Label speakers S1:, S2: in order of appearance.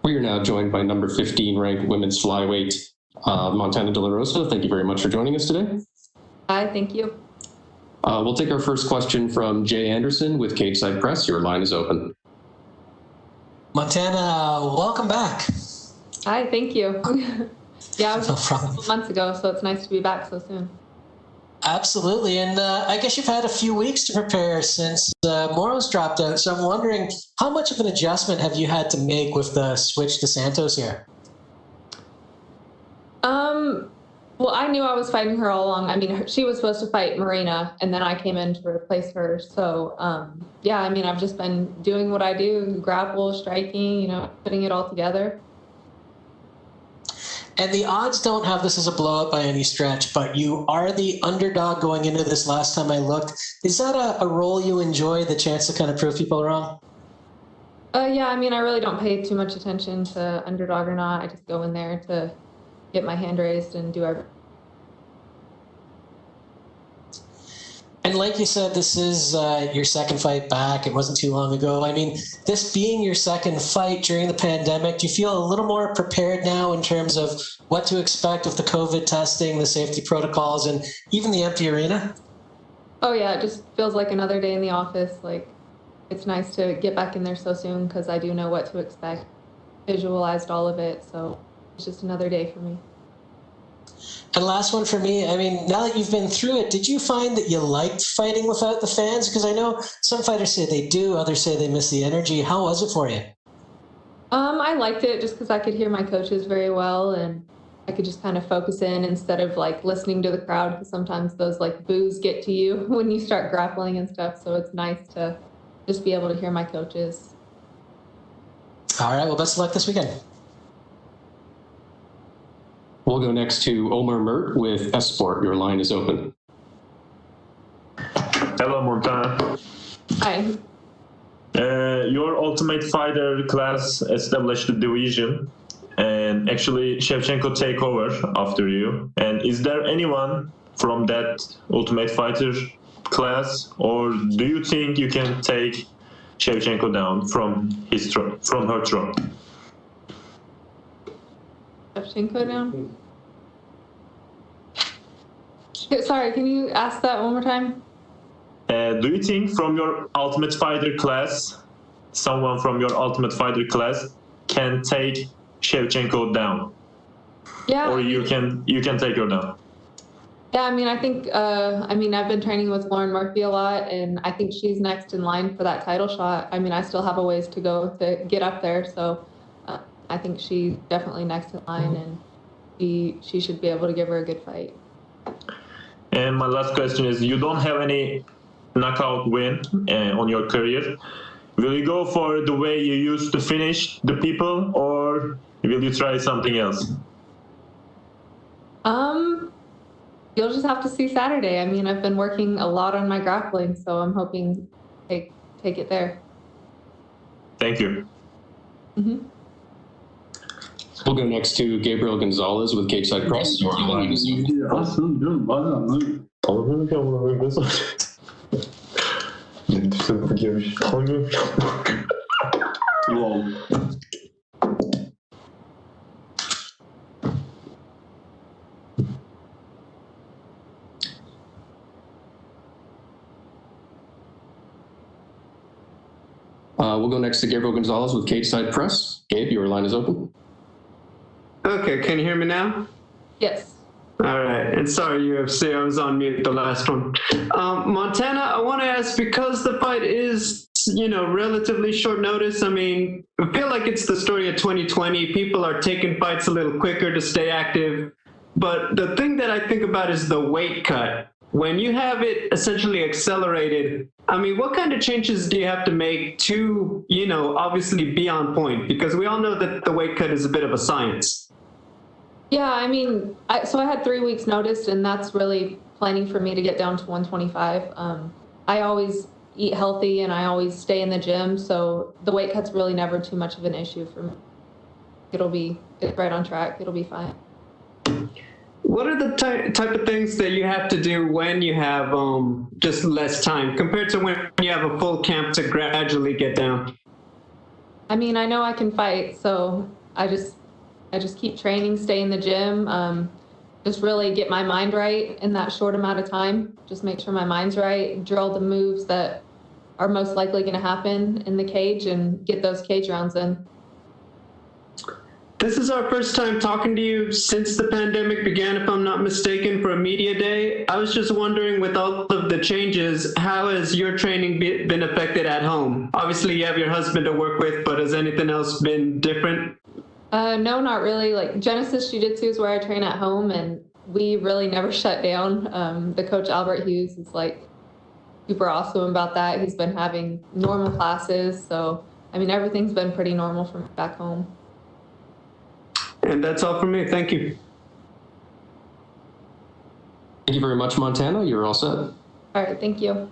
S1: We are now joined by number 15 ranked women's flyweight, Montana De La Rosa. Thank you very much for joining us today.
S2: Hi, thank you.
S1: We'll take our first question from Jay Anderson with Cage Side Press. Your line is open.
S3: Montana, welcome back.
S2: Hi, thank you. Yeah, I was
S3: No
S2: just
S3: problem.
S2: a couple months ago, so it's nice to be back so soon.
S3: Absolutely, and I guess you've had a few weeks to prepare since Moro's dropped out, so I'm wondering, how much of an adjustment have you had to make with the switch to Santos here?
S2: Well, I knew I was fighting her all along. I mean, she was supposed to fight Marina, and then I came in to replace her. So, yeah, I mean, I've just been doing what I do, grapple, striking, putting it all together.
S3: And the odds don't have this as a blowout by any stretch, but you are the underdog going into this last time I looked. Is that a role you enjoy, the chance to kind of prove people wrong?
S2: Yeah, I mean, I really don't pay too much attention to underdog or not. I just go in there to get my hand raised and do everything.
S3: And like you said, this is your second fight back. It wasn't too long ago. I mean, this being your second fight during the pandemic, do you feel a little more prepared now in terms of what to expect with the COVID testing, the safety protocols, and even the empty arena?
S2: Oh, yeah, it just feels like another day in the office. Like, it's nice to get back in there so soon because I do know what to expect. Visualized all of it, so it's just another day for me.
S3: And last one for me, I mean, now that you've been through it, did you find that you liked fighting without the fans? Because I know some fighters say they do, others say they miss the energy. How was it for you?
S2: I liked it just because I could hear my coaches very well and I could just kind of focus in instead of like listening to the crowd, because sometimes those like boos get to you when you start grappling and stuff. So it's nice to just be able to hear my coaches.
S3: All right, well, best of luck this weekend.
S1: We'll go next to Omar Mert with Esport. Your line is open.
S4: Hello, Montana.
S2: Hi.
S4: Your Ultimate Fighter class established the division, and actually Shevchenko take over after you. And is there anyone from that Ultimate Fighter class, or do you think you can take Shevchenko down from her throne?
S2: Shevchenko down? Sorry, can you ask that one more time?
S4: Do you think from your Ultimate Fighter class, someone from your Ultimate Fighter class can take Shevchenko down?
S2: Yeah.
S4: Or you can take her down?
S2: Yeah, I mean, I think, I've been training with Lauren Murphy a lot, and I think she's next in line for that title shot. I mean, I still have a ways to go to get up there, so I think she's definitely next in line, and she should be able to give her a good fight.
S4: And my last question is, you don't have any knockout win on your career. Will you go for the way you used to finish the people, or will you try something else?
S2: You'll just have to see Saturday. I mean, I've been working a lot on my grappling, so I'm hoping to take it there.
S4: Thank you.
S2: Mm-hmm.
S1: We'll go next to Gabriel Gonzalez with Cage Side Press. Your line is open. We'll go next to Gabriel Gonzalez with Cage Side Press. Gabe, your line is open.
S5: Okay, can you hear me now?
S2: Yes.
S5: All right, and sorry, UFC, I was on mute the last one. Montana, I want to ask, because the fight is, relatively short notice, I mean, I feel like it's the story of 2020. People are taking fights a little quicker to stay active. But the thing that I think about is the weight cut. When you have it essentially accelerated, I mean, what kind of changes do you have to make to, obviously be on point? Because we all know that the weight cut is a bit of a science.
S2: Yeah, I mean, so I had 3 weeks notice, and that's really planning for me to get down to 125. I always eat healthy and I always stay in the gym, so the weight cut's really never too much of an issue for me. It's right on track. It'll be fine.
S5: What are the type of things that you have to do when you have just less time compared to when you have a full camp to gradually get down?
S2: I mean, I know I can fight, so I just keep training, stay in the gym, just really get my mind right in that short amount of time. Just make sure my mind's right, drill the moves that are most likely going to happen in the cage, and get those cage rounds in.
S5: This is our first time talking to you since the pandemic began, if I'm not mistaken, for a media day. I was just wondering, with all of the changes, how has your training been affected at home? Obviously, you have your husband to work with, but has anything else been different?
S2: No, not really. Like Genesis Jiu-Jitsu is where I train at home, and we really never shut down. The coach Albert Hughes is like super awesome about that. He's been having normal classes, so I mean everything's been pretty normal from back home.
S5: And that's all from me. Thank you.
S1: Thank you very much, Montana. You're all set.
S2: All right, thank you.